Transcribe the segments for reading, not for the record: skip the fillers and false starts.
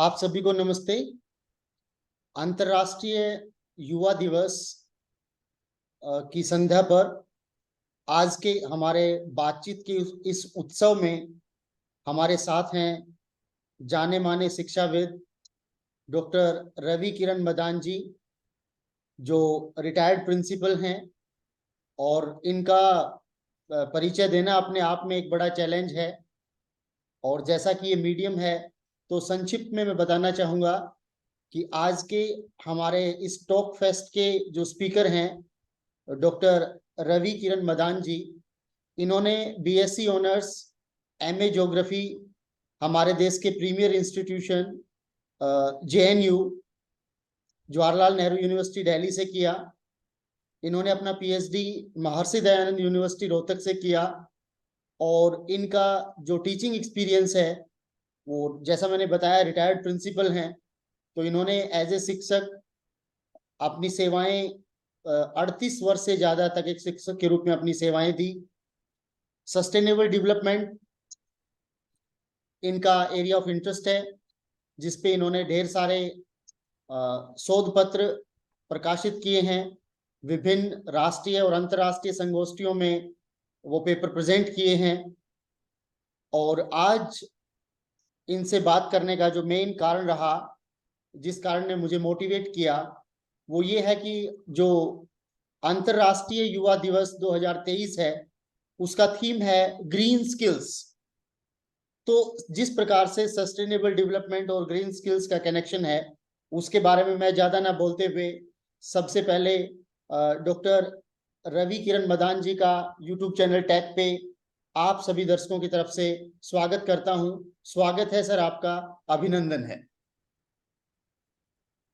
आप सभी को नमस्ते। अंतर्राष्ट्रीय युवा दिवस की संध्या पर आज के हमारे बातचीत के इस उत्सव में हमारे साथ हैं जाने माने शिक्षाविद डॉक्टर रवि किरण मदान जी, जो रिटायर्ड प्रिंसिपल हैं। और इनका परिचय देना अपने आप में एक बड़ा चैलेंज है। और जैसा कि ये मीडियम है, तो संक्षिप्त में मैं बताना चाहूँगा कि आज के हमारे इस टॉक फेस्ट के जो स्पीकर हैं डॉक्टर रवि किरण मदान जी, इन्होंने बीएससी ऑनर्स एमए ज्योग्राफी हमारे देश के premier institution JNU Jawaharlal Nehru university Delhi से किया। इन्होंने अपना पीएचडी महर्षि दयानंद यूनिवर्सिटी रोहतक से किया। और इनका जो टीचिंग एक्सपीरियंस है वो, जैसा मैंने बताया, रिटायर्ड प्रिंसिपल हैं। तो इन्होंने एज ए शिक्षक अपनी सेवाएं 38 वर्ष से ज्यादा तक एक शिक्षक के रूप में अपनी सेवाएं दी। सस्टेनेबल डेवलपमेंट इनका एरिया ऑफ इंटरेस्ट है, जिसपे इन्होंने ढेर सारे शोध पत्र प्रकाशित किए हैं। विभिन्न राष्ट्रीय और अंतर्राष्ट्रीय संगोष्ठियों में वो पेपर प्रेजेंट किए हैं। और आज इनसे बात करने का जो मेन कारण रहा, जिस कारण ने मुझे मोटिवेट किया, वो ये है कि जो अंतर्राष्ट्रीय युवा दिवस 2023 है, उसका थीम है ग्रीन स्किल्स। तो जिस प्रकार से सस्टेनेबल डेवलपमेंट और ग्रीन स्किल्स का कनेक्शन है, उसके बारे में मैं ज्यादा ना बोलते हुए सबसे पहले डॉक्टर रवि किरण मदान जी का यूट्यूब चैनल टैग पे आप सभी दर्शकों की तरफ से स्वागत करता हूं। स्वागत है सर, आपका अभिनंदन है।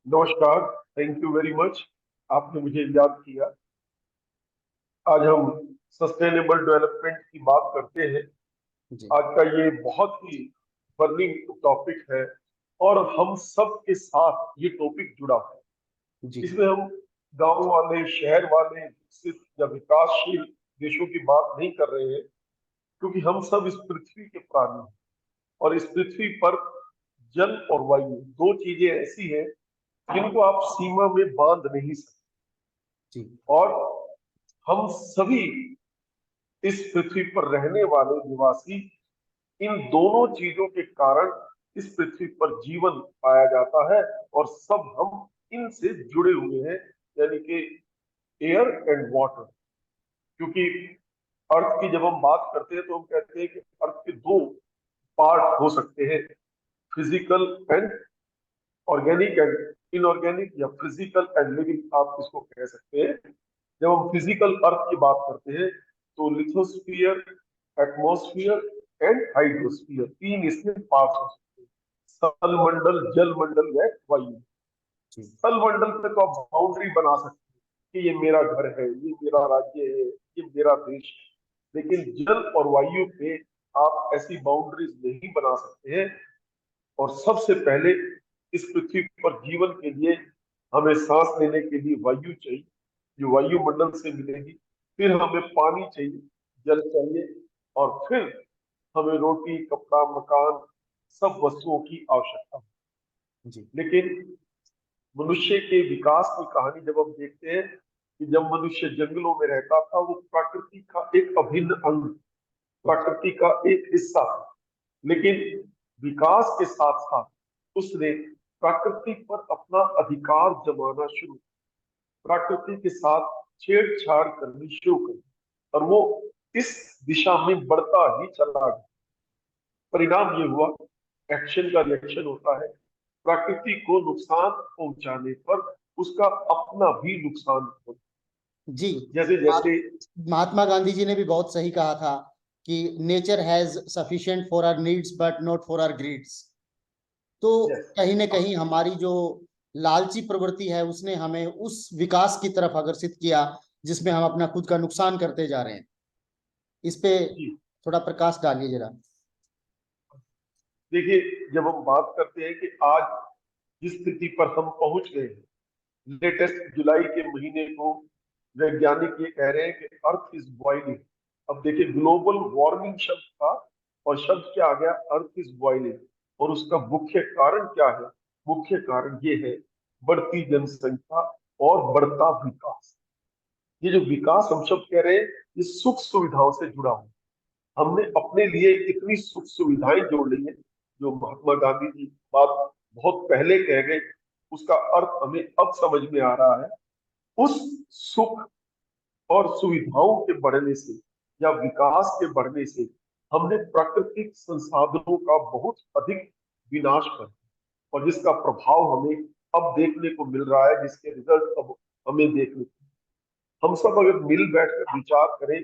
नमस्कार, थैंक यू वेरी मच। आपने मुझे याद किया। आज हम सस्टेनेबल डेवलपमेंट की बात करते हैं। आज का ये बहुत ही बर्निंग टॉपिक है और हम सब के साथ ये टॉपिक जुड़ा है। इसमें हम गांव वाले, शहर वाले, विकसित या विकासशील देशों की बात नहीं कर रहे हैं, क्योंकि हम सब इस पृथ्वी के प्राणी हैं और इस पृथ्वी पर जल और वायु दो चीजें ऐसी हैं जिनको आप सीमा में बांध नहीं सकते। और हम सभी इस पृथ्वी पर रहने वाले निवासी इन दोनों चीजों के कारण इस पृथ्वी पर जीवन पाया जाता है और सब हम इनसे जुड़े हुए हैं, यानी कि एयर एंड वाटर। क्योंकि अर्थ की जब हम बात करते हैं तो हम कहते हैं कि अर्थ के दो पार्ट हो सकते हैं, physical and organic and inorganic, या फिजिकल एंड लिविंग आप इसको कह सकते हैं। जब हम फिजिकल अर्थ की बात करते हैं तो लिथोस्फीयर, एटमॉस्फेयर एंड हाइड्रोस्फीयर, तीन इसमें पार्ट हो सकते हैं। स्थल मंडल, जल मंडल व वायु। स्थल मंडल पे तो आप बाउंड्री बना सकते हैं कि ये मेरा घर है, ये मेरा राज्य है, ये मेरा देश है। लेकिन जल और वायु पे आप ऐसी बाउंड्रीज नहीं बना सकते हैं। और सबसे पहले इस पृथ्वी पर जीवन के लिए हमें सांस लेने के लिए वायु चाहिए, जो वायुमंडल से मिलेगी। फिर हमें पानी चाहिए, जल चाहिए, और फिर हमें रोटी, कपड़ा, मकान, सब वस्तुओं की आवश्यकता है। लेकिन मनुष्य के विकास की कहानी जब हम देखते हैं कि जब मनुष्य जंगलों में रहता था, वो प्रकृति का एक अभिन्न अंग, प्रकृति का एक हिस्सा था। लेकिन विकास के साथ साथ उसने प्रकृति पर अपना अधिकार जमाना शुरू, प्रकृति के साथ छेड़छाड़ करनी शुरू कर, और वो इस दिशा में बढ़ता ही चला गया। परिणाम ये हुआ, एक्शन का रिएक्शन होता है। प्रकृति को नुकसान पहुंचाने पर उसका अपना भी नुकसान होता है। जी, जैसे जैसे महात्मा गांधी जी ने भी बहुत सही कहा था कि nature has sufficient for our needs but not for our greeds. तो कहीं ना कहीं हमारी जो लालची प्रवृत्ति है, उसने हमें उस विकास की तरफ आकर्षित किया जिसमें हम अपना खुद का नुकसान करते जा रहे हैं। इस पे थोड़ा प्रकाश डालिए जरा। देखिए, जब हम बात करते हैं कि आज जिस स्थिति पर हम पहुंच गए हैं, लेटेस्ट जुलाई के महीने को वैज्ञानिक ये कह रहे हैं कि अर्थ इज बॉइलिंग। अब देखिए, ग्लोबल वार्मिंग शब्द था और शब्द क्या आ गया, अर्थ इज बॉइलिंग। और उसका मुख्य कारण क्या है? मुख्य कारण ये है बढ़ती जनसंख्या और बढ़ता विकास। ये जो विकास हम सब कह रहे हैं, ये सुख सुविधाओं से जुड़ा हुआ। हमने अपने लिए इतनी सुख सुविधाएं जोड़ ली है, जो महात्मा गांधी जी बात बहुत पहले कह गए, उसका अर्थ हमें अब समझ में आ रहा है। उस सुख और सुविधाओं के बढ़ने से या विकास के बढ़ने से हमने प्राकृतिक संसाधनों का बहुत अधिक विनाश कर, और जिसका प्रभाव हमें अब देखने को मिल रहा है, जिसके रिजल्ट अब हमें देखने को। हम सब अगर मिल बैठकर विचार करें,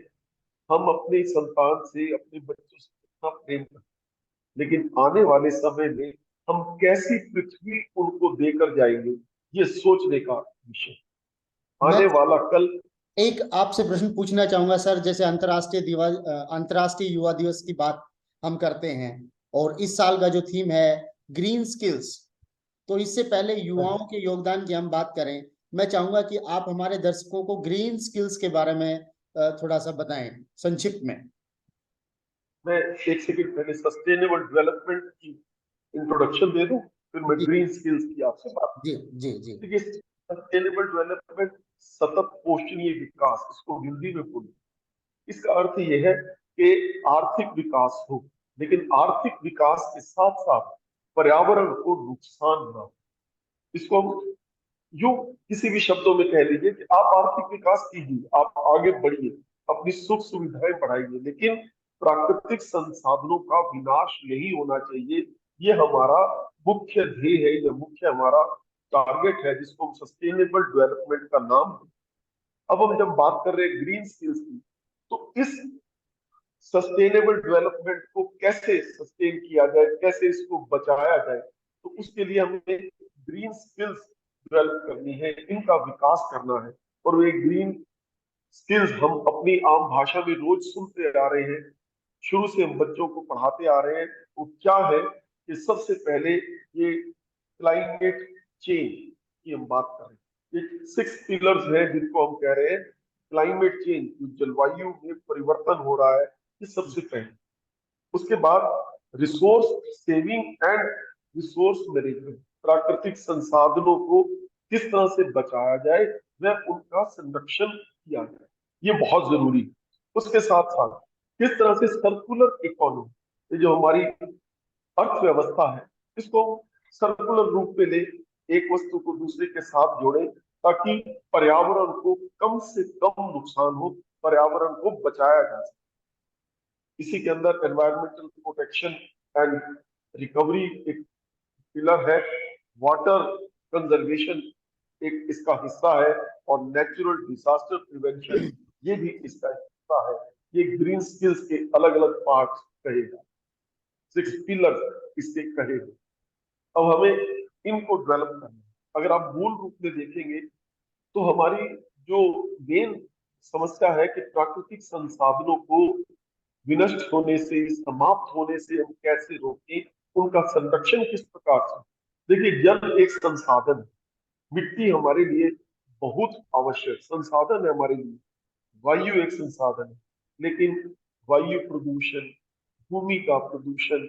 हम अपने संतान से, अपने बच्चों से कितना प्रेम करते, लेकिन आने वाले समय में हम कैसी पृथ्वी उनको देकर जाएंगे, ये सोचने का विषय। मैं आने वाला कल। एक आपसे प्रश्न पूछना चाहूंगा सर, जैसे अंतर्राष्ट्रीय युवा दिवस की बात हम करते हैं, और इस साल का जो थीम है ग्रीन स्किल्स, तो इससे पहले युवाओं के योगदान की हम बात करें। मैं चाहूंगा कि आप हमारे दर्शकों को ग्रीन स्किल्स के बारे में थोड़ा सा बताएं संक्षिप्त में। मैं एक सेकंड पहले सस्टेनेबल डेवलपमेंट की इंट्रोडक्शन दे दूं, फिर मैं जी ग्रीन स्किल्स की आपसे बात। जी जी जी। देखिए, सस्टेनेबल डेवलपमेंट, सतत पोषणीय विकास, इसको हिंदी में बोलूं, इसका अर्थ यह है कि आर्थिक विकास हो, लेकिन आर्थिक विकास के साथ साथ पर्यावरण को नुकसान ना हो। इसको हम यूं किसी भी शब्दों में कह लीजिए कि आप आर्थिक विकास कीजिए, आप आगे बढ़िए, अपनी सुख सुविधाएं बढ़ाइए, लेकिन प्राकृतिक संसाधनों का विनाश नहीं होना चाहिए। ये हमारा मुख्य ध्येय है, ये मुख्य हमारा टारगेट है, जिसको हम सस्टेनेबल डेवलपमेंट का नाम है। अब हम जब बात कर रहे हैं ग्रीन स्किल्स की, तो इस सस्टेनेबल डेवलपमेंट को कैसे सस्टेन किया जाए, कैसे इसको बचाया जाए, तो उसके लिए हमें ग्रीन स्किल्स डेवलप करनी है, इनका विकास करना है। और ये ग्रीन स्किल्स हम अपनी आम भाषा में रोज सुनते आ रहे हैं, शुरू से हम बच्चों को पढ़ाते आ रहे हैं। वो क्या है कि सबसे पहले ये क्लाइमेट चेंज की हम बात करें, ये 6 पिलर्स हैं जिनको हम कह रहे हैं क्लाइमेट चेंज, जो जलवायु में परिवर्तन हो रहा है, ये सबसे पहले। उसके बाद resource saving and resource management, प्राकृतिक संसाधनों को किस तरह से बचाया जाए, वह उनका संरक्षण किया जाए, ये बहुत जरूरी है। उसके साथ साथ किस तरह से सर्कुलर इकोनॉमी, ये जो हमारी अर्थव्यवस्था है, इसको सर्कुलर रूप में ले, एक वस्तु को दूसरे के साथ जोड़े, ताकि पर्यावरण को कम से कम नुकसान हो, पर्यावरण को बचाया जा सके। इसी के अंदर एनवायरमेंटल प्रोटेक्शन एंड रिकवरी एक पिलर है, वाटर कंजर्वेशन एक इसका हिस्सा है, और नेचुरल डिजास्टर प्रिवेंशन ये भी इसका हिस्सा है। ये ग्रीन स्किल्स के अलग अलग पार्ट कहेगा, 6 पिलर इसके कहेगा। अब हमें इनको डेवलप करना है। अगर आप मूल रूप में देखेंगे, तो हमारी जो मेन समस्या है कि प्राकृतिक संसाधनों को विनष्ट होने से, समाप्त होने से हम कैसे रोकें, उनका संरक्षण किस प्रकार से। देखिए, जल एक संसाधन है, मिट्टी हमारे लिए बहुत आवश्यक संसाधन है हमारे लिए, वायु एक संसाधन है, लेकिन वायु प्रदूषण, भूमि का प्रदूषण,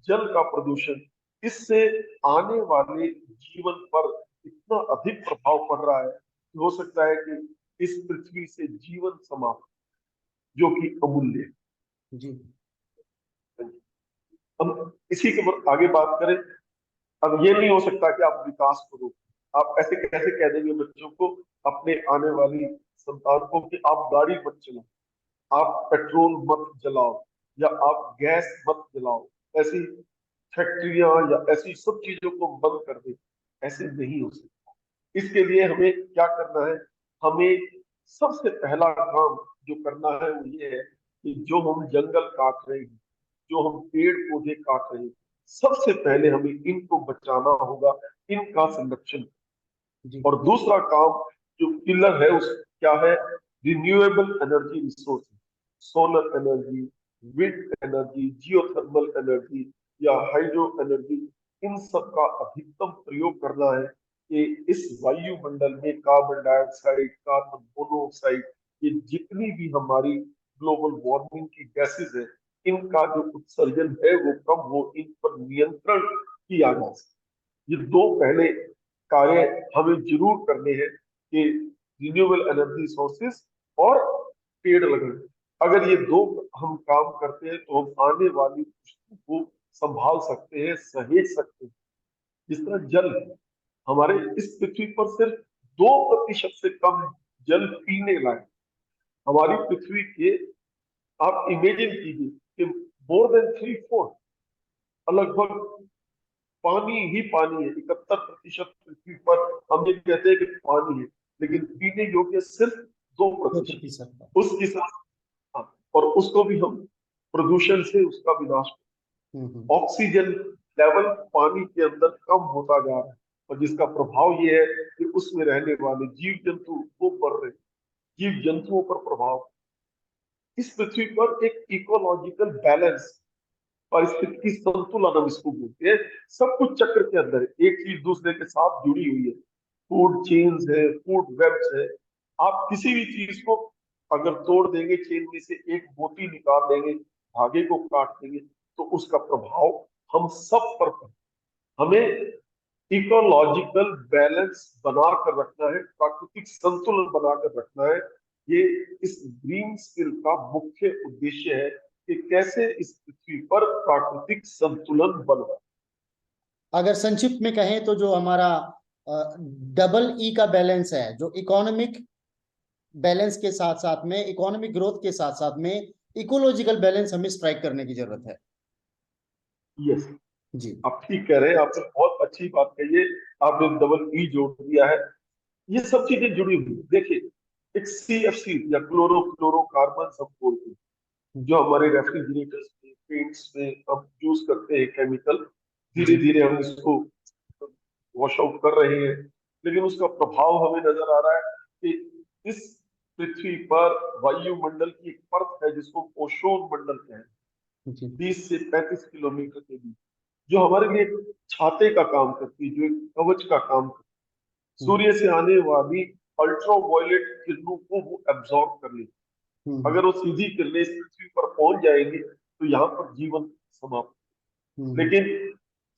जल का प्रदूषण, इससे आने वाले जीवन पर इतना अधिक प्रभाव पड़ रहा है कि हो सकता है कि इस पृथ्वी से जीवन समाप्त, जो कि अमूल्य है। जी हम इसी के ऊपर आगे बात करें। अब ये नहीं हो सकता कि आप विकास को रोकें। आप ऐसे कैसे कह देंगे बच्चों को, अपने आने वाली संतान को, कि आप गाड़ी मत चलाओ, आप पेट्रोल मत जलाओ, या आप गैस मत जलाओ, ऐसी फैक्ट्रियां या ऐसी सब चीजों को बंद कर दे। ऐसे नहीं हो सकता। इसके लिए हमें क्या करना है? हमें सबसे पहला काम जो करना है वो ये है कि जो हम जंगल काट रहे हैं, जो हम पेड़ पौधे काट रहे हैं, सबसे पहले हमें इनको बचाना होगा, इनका संरक्षण। जी और दूसरा काम जो पिलर है उस क्या है? Renewable energy resource, solar energy, wind energy, geothermal energy या हाइड्रो एनर्जी, इन सब का अधिकतम प्रयोग करना है कि इस वायुमंडल में कार्बन डाइऑक्साइड, कार्बन मोनोऑक्साइड, ये जितनी भी हमारी ग्लोबल वार्मिंग की गैसेस है, इनका जो उत्सर्जन है वो कम हो, इन पर नियंत्रण किया जा सके। ये दो पहले कार्य हमें जरूर करने हैं कि रिन्यूएबल एनर्जी सोर्सेस और पेड़ लगाना। अगर ये दो हम काम करते हैं तो हम आने वाली पुष्टि को संभाल सकते हैं, सहेज सकते हैं। जिस तरह जल है, हमारे इस पृथ्वी पर सिर्फ 2% से कम जल पीने लायक। हमारी पृथ्वी के, आप इमेजिन कीजिए कि मोर देन 3/4 लगभग पानी ही पानी है। 71% पृथ्वी पर हम ये कहते हैं कि पानी है, लेकिन पीने योग्य सिर्फ 2%। 2% का। उसकी साथ, हाँ, और उसको भी हम प्रदूषण से उसका विनाश। ऑक्सीजन लेवल पानी के अंदर कम होता जा रहा है, और जिसका प्रभाव ये है कि उसमें रहने वाले जीव जंतु वो बढ़ रहे हैं। जीव जंतुओं पर प्रभाव। इस पृथ्वी पर एक इकोलॉजिकल बैलेंस, पारिस्थितिकी संतुलन हम इसको बोलते हैं, सब कुछ चक्र के अंदर है। एक चीज दूसरे के साथ जुड़ी हुई है। फूड चेन्स है, फूड वेब्स है। आप किसी भी चीज को अगर तोड़ देंगे, चेन में से एक मोती निकाल देंगे, धागे को काट देंगे, तो उसका प्रभाव हम सब पर पड़े। हमें इकोलॉजिकल बैलेंस बना कर रखना है, प्राकृतिक संतुलन बना कर रखना है। ये इस ग्रीन स्किल का मुख्य उद्देश्य है कि कैसे इस पृथ्वी पर प्राकृतिक संतुलन बना। अगर संक्षिप्त में कहें तो जो हमारा डबल ई का बैलेंस है, जो इकोनॉमिक बैलेंस के साथ साथ में, इकोनॉमिक ग्रोथ के साथ साथ में इकोलॉजिकल बैलेंस हमें स्ट्राइक करने की जरूरत है। यस, जी आप ठीक कह रहे हैं, आपने बहुत अच्छी बात कही है। आपने डबल ई जोड़ दिया है। ये सब चीजें जुड़ी हुई है। देखिए, एक सीएफसी या क्लोरोफ्लोरोकार्बन हम बोलते हैं, जो हमारे रेफ्रिजरेटर्स में, पेंट्स में हम यूज करते हैं केमिकल। धीरे जी धीरे हम इसको वॉश आउट कर रहे हैं, लेकिन उसका प्रभाव हमें नजर आ रहा है कि इस पृथ्वी पर वायुमंडल की एक परत है जिसको ओशोन मंडल कहते हैं, जी 20 से 35 किलोमीटर के बीच, जो हमारे लिए छाते का काम करती है, जो एक कवच का काम करती है। हम्म, सूर्य से आने वाली अल्ट्रावायलेट किरणों को वो एब्जॉर्ब कर लेती है। हम्म, अगर वो सीधी किरणें इस पृथ्वी पर पहुंच जाएंगी तो यहाँ पर जीवन समाप्त। हम्म, लेकिन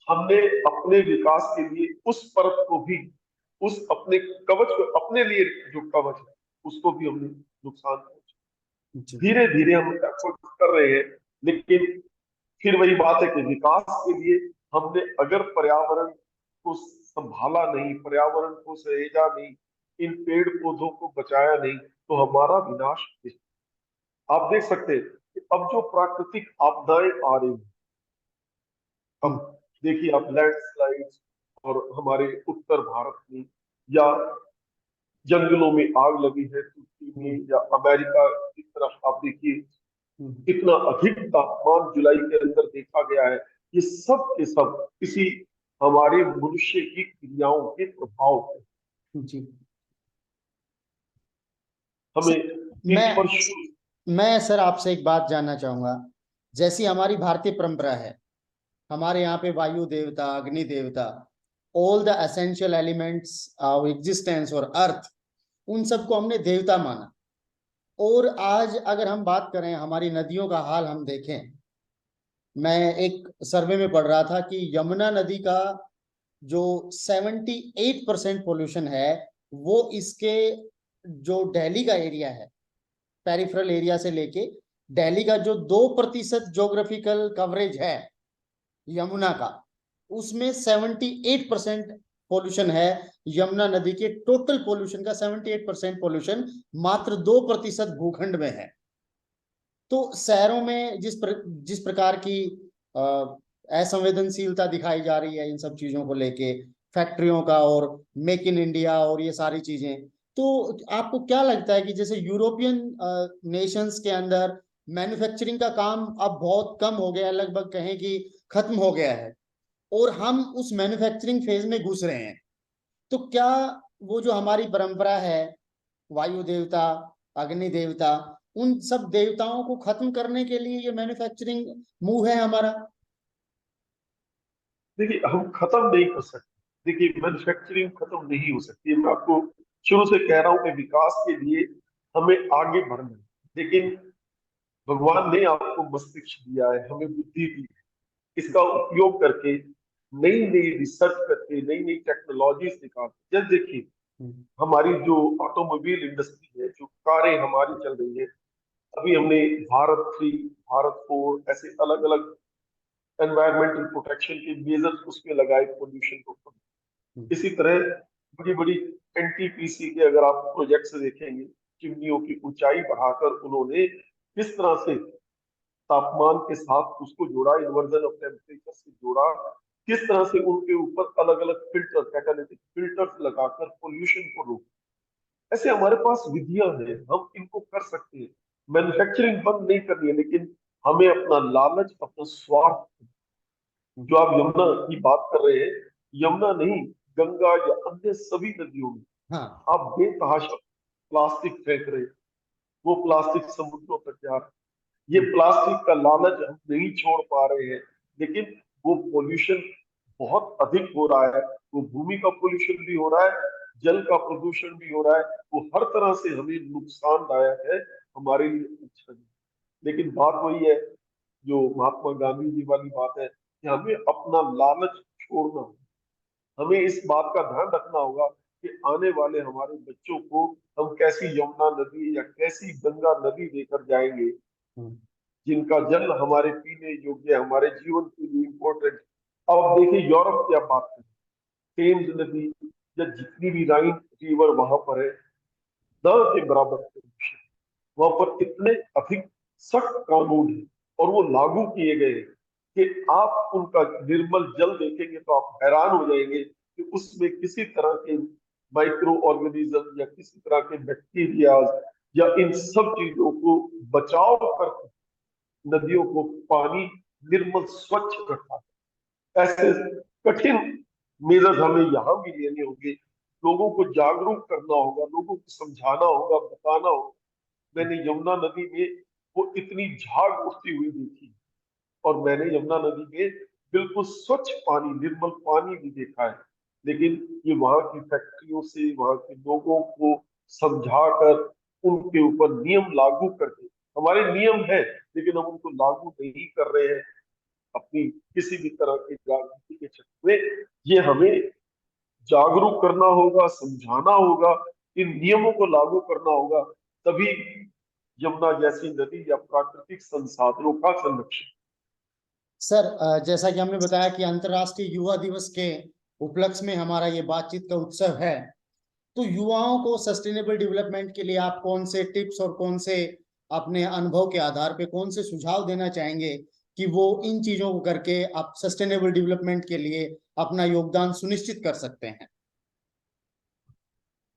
हमने अपने विकास के लिए उस परत को भी, उस अपने कवच को, अपने लिए जो कवच है उसको भी हमने नुकसान पहुंचा। जी धीरे धीरे हम एफर्ट कर रहे हैं, लेकिन फिर वही बात है कि विकास के लिए हमने अगर पर्यावरण को संभाला नहीं, पर्यावरण को सहेजा नहीं, इन पेड़ पौधों को बचाया नहीं, तो हमारा विनाश निश्चित। आप देख सकते हैं कि अब जो प्राकृतिक आपदाएं आ रही हैं, अब हम्म, देखिए आप लैंडस्लाइड्स, और हमारे उत्तर भारत में, या जंगलों में आग लगी है तुर्की हम्म, में, या अमेरिका की तरफ आप देखिए हम्म, कितना अधिक तापमान जुलाई के अंदर देखा गया है। ये सब के सब किसी हमारे मनुष्य की क्रियाओं के प्रभाव है। जी हमें सर, इन मैं पर मैं सर आपसे एक बात जानना चाहूंगा। जैसी हमारी भारतीय परंपरा है, हमारे यहाँ पे वायु देवता, अग्नि देवता, all the essential elements of existence और अर्थ, उन सबको हमने देवता माना। और आज अगर हम बात करें, हमारी नदियों का हाल हम देखें, मैं एक सर्वे में पढ़ रहा था कि यमुना नदी का जो 78% पोल्यूशन है, वो इसके जो दिल्ली का एरिया है, पेरिफेरल एरिया से लेके दिल्ली का जो 2% जोग्राफिकल कवरेज है यमुना का, उसमें 78% पोल्यूशन है। यमुना नदी के टोटल पोल्यूशन का 78% पोल्यूशन मात्र 2% भूखंड में है। तो शहरों में जिस प्रकार की असंवेदनशीलता दिखाई जा रही है इन सब चीजों को लेके, फैक्ट्रियों का और मेक इन इंडिया और ये सारी चीजें, तो आपको क्या लगता है कि जैसे यूरोपियन नेशंस के अंदर मैन्युफैक्चरिंग का काम अब बहुत कम हो गया है, लगभग कहें कि खत्म हो गया है, और हम उस मैन्युफैक्चरिंग फेज में घुस रहे हैं, तो क्या वो जो हमारी परंपरा है, वायु देवता, अग्नि देवता, उन सब देवताओं को खत्म करने के लिए ये मैन्युफैक्चरिंग मूव है हमारा? देखिए, हम खत्म नहीं कर सकते। देखिए, मैन्युफैक्चरिंग खत्म नहीं हो सकती है। मैं आपको शुरू से कह रहा हूं कि विकास के लिए हमें आगे बढ़ना है, लेकिन भगवान ने आपको मस्तिष्क दिया है, हमें बुद्धि दी है। इसका उपयोग करके नई नई रिसर्च करके नई नई टेक्नोलॉजीज निकाल, जैसे देखिए हमारी जो ऑटोमोबाइल इंडस्ट्री है, जो कारें हमारी चल रही है, अभी हमने भारत 3, भारत 4 ऐसे अलग अलग एनवायरमेंटल प्रोटेक्शन के मेजर्स उसमें लगाए पोल्यूशन को कम। इसी तरह बड़ी बड़ी एनटीपीसी के अगर आप प्रोजेक्ट्स देखेंगे, चिमनियों की ऊंचाई बढ़ाकर उन्होंने किस तरह से तापमान के साथ उसको जोड़ा, इन्वर्जन ऑफ टेम्परेचर से जोड़ा, किस तरह से उनके ऊपर अलग अलग फिल्टर, कैटालिटिक फिल्टर्स लगाकर पोल्यूशन को रोक। ऐसे हमारे पास विधियां हैं, हम इनको कर सकते हैं। मैन्युफैक्चरिंग बंद नहीं करनी है, लेकिन हमें अपना लालच, अपना स्वार्थ, जो आप यमुना की बात कर रहे हैं, यमुना नहीं, गंगा या अन्य सभी नदियों में हाँ। आप बेतहाशा प्लास्टिक फेंक रहे हैं, वो प्लास्टिक समुद्रों तक जा रहा है। ये प्लास्टिक का लालच हम नहीं छोड़ पा रहे हैं, लेकिन वो पोल्यूशन बहुत अधिक हो रहा है। वो भूमि का पोल्यूशन भी हो रहा है, जल का प्रदूषण भी हो रहा है। वो हर तरह से हमें नुकसानदायक है, हमारे लिए अच्छा नहीं। लेकिन बात वही है जो महात्मा गांधी जी वाली बात है कि हमें अपना लालच छोड़ना होगा। हमें इस बात का ध्यान रखना होगा कि आने वाले हमारे बच्चों को हम कैसी यमुना नदी या कैसी गंगा नदी देकर जाएंगे, जिनका जल हमारे पीने योग्य, हमारे जीवन के लिए इम्पोर्टेंट। अब आप देखिए यूरोप की आप बात करें, टेम्स नदी या जितनी भी राइन रिवर वहां पर है, न के बराबर pollution। वहां पर इतने अधिक सख्त कानून है और वो लागू किए गए हैं कि आप उनका निर्मल जल देखेंगे तो आप हैरान हो जाएंगे कि उसमें किसी तरह के माइक्रो ऑर्गेनिज्म या किसी तरह के बैक्टीरिया या इन सब चीजों को बचाव करके नदियों को पानी निर्मल स्वच्छ रखा है। ऐसे कठिन मेजर्स हमें यहाँ भी लेने होंगे। लोगों को जागरूक करना होगा, लोगों को समझाना होगा, बताना होगा। मैंने यमुना नदी में वो इतनी झाग उठती हुई देखी, और मैंने यमुना नदी में बिल्कुल स्वच्छ पानी, निर्मल पानी भी देखा है। लेकिन ये वहां की फैक्ट्रियों से, वहां के लोगों को समझाकर, उनके ऊपर नियम लागू करके, हमारे नियम है लेकिन हम उनको लागू नहीं कर रहे हैं अपनी किसी भी तरह की राजनीति के चक्कर में। ये हमें जागरूक करना होगा, समझाना होगा, इन नियमों को लागू करना होगा, तभी यमुना जैसी नदी या प्राकृतिक संसाधनों का संरक्षण। सर, जैसा कि हमने बताया कि अंतर्राष्ट्रीय युवा दिवस के उपलक्ष्य में हमारा ये बातचीत का उत्सव है, तो युवाओं को सस्टेनेबल डेवलपमेंट के लिए आप कौन से टिप्स और कौन से अपने अनुभव के आधार पे कौन से सुझाव देना चाहेंगे कि वो इन चीजों को करके आप सस्टेनेबल डेवलपमेंट के लिए अपना योगदान सुनिश्चित कर सकते हैं?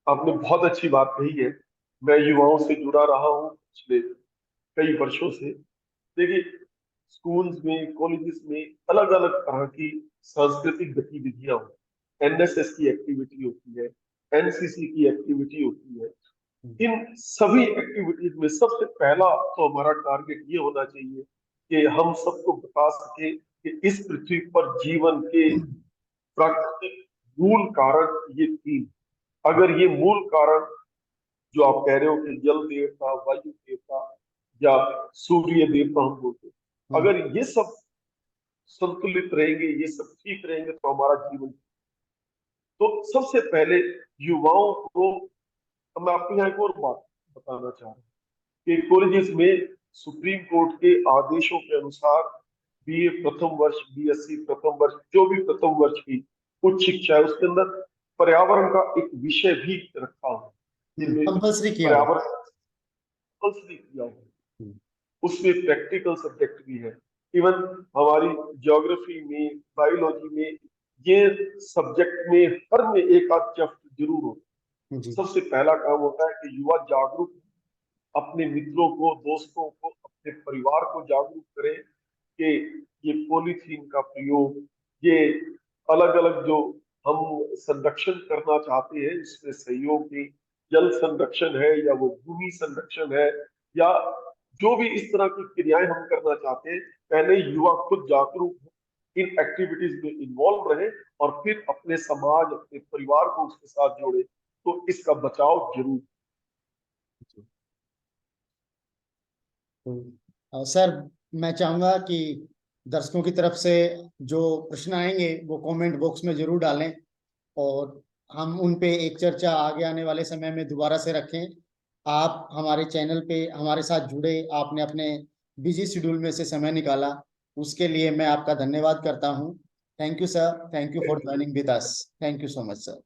आपने बहुत अच्छी बात कही है। मैं युवाओं से जुड़ा रहा हूँ पिछले कई वर्षों से। देखिए, स्कूल्स में, कॉलेजेस में अलग अलग तरह की सांस्कृतिक गतिविधियां होती, एनएसएस की एक्टिविटी होती है, एनसीसी की एक्टिविटी होती है। इन सभी एक्टिविटीज में सबसे पहला तो हमारा टारगेट ये होना चाहिए कि हम सबको बता सके कि इस पृथ्वी पर जीवन के प्राकृतिक मूल कारण ये 3। अगर ये मूल कारण जो आप कह रहे हो कि जल देवता, वायु देवता या सूर्य देवता हम बोलते हैं, अगर ये सब संतुलित रहेंगे, ये सब ठीक रहेंगे तो हमारा जीवन। तो सबसे पहले युवाओं को, मैं आपको यहाँ एक और बात बताना चाह रहा हूँ कि कॉलेजेस में सुप्रीम कोर्ट के आदेशों के अनुसार बीए प्रथम वर्ष, बीएससी प्रथम वर्ष, जो भी प्रथम वर्ष की उच्च शिक्षा है, उसके अंदर पर्यावरण का एक विषय भी रखा हुआ है, जिनमें कंपल्सरी किया हुआ। पर्यावरण कंपल्सरी किया हुआ है। उसमें प्रैक्टिकल सब्जेक्ट भी है। इवन हमारी ज्योग्राफी में, बायोलॉजी में, ये सब्जेक्ट में हर में एक आध चैप्टर जरूर होता है। जी। सबसे पहला काम होता है कि युवा जागरूक, अपने मित्रों को, दोस्तों को, अपने परिवार को जागरूक करें कि ये पॉलीथीन का प्रयोग, ये अलग अलग जो हम संरक्षण करना चाहते हैं इसमें सहयोग की, जल संरक्षण है या वो भूमि संरक्षण है या जो भी इस तरह की क्रियाएं हम करना चाहते हैं, पहले युवा खुद जागरूक हो, इन एक्टिविटीज में इन्वॉल्व रहे और फिर अपने समाज, अपने परिवार को उसके साथ जोड़े, तो इसका बचाव जरूर। सर, मैं चाहूंगा कि दर्शकों की तरफ से जो प्रश्न आएंगे वो कमेंट बॉक्स में जरूर डालें, और हम उन पे एक चर्चा आगे आने वाले समय में दोबारा से रखें। आप हमारे चैनल पे हमारे साथ जुड़े, आपने अपने बिजी शेड्यूल में से समय निकाला, उसके लिए मैं आपका धन्यवाद करता हूं। Thank you sir, thank you for thank you. Joining with us. Thank you so much sir.